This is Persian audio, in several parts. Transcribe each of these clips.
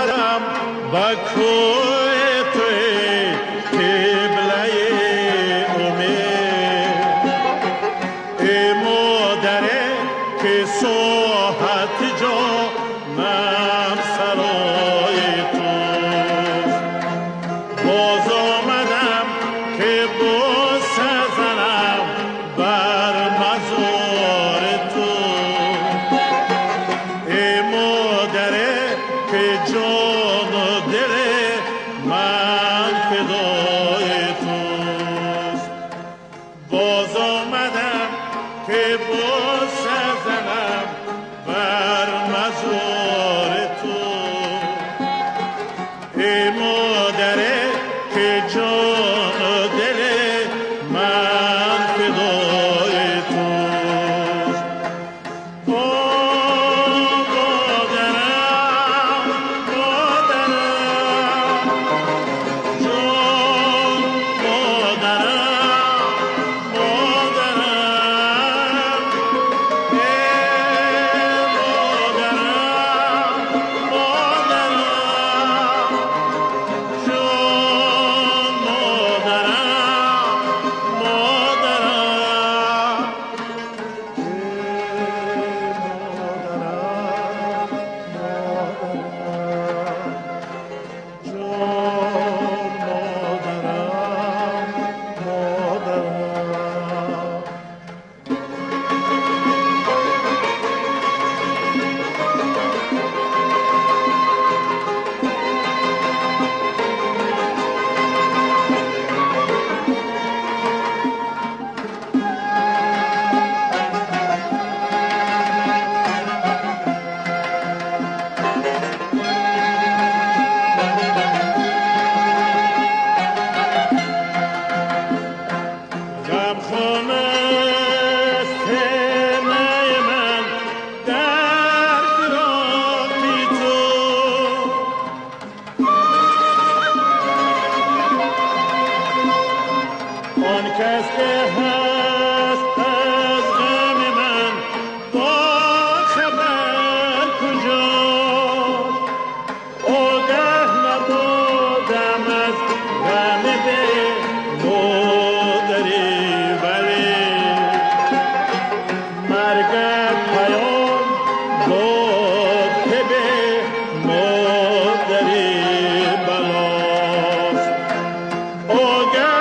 آمدم با کوی توی قبله امید ای مادره که ساحت جانم سرای توست باز آمدم که باز سزنم بر مزار تو ای مادره که جان و دل من فدای توست باز آمدم که باز سزنم بر مزار تو ای مادره که جان و دل من فدای توست آن کس که هست از غم من با خبر کجاست آگه نبودم از غم به مادری ولی مرگت پیام داد که به مادری بلاست آگه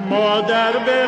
مادر به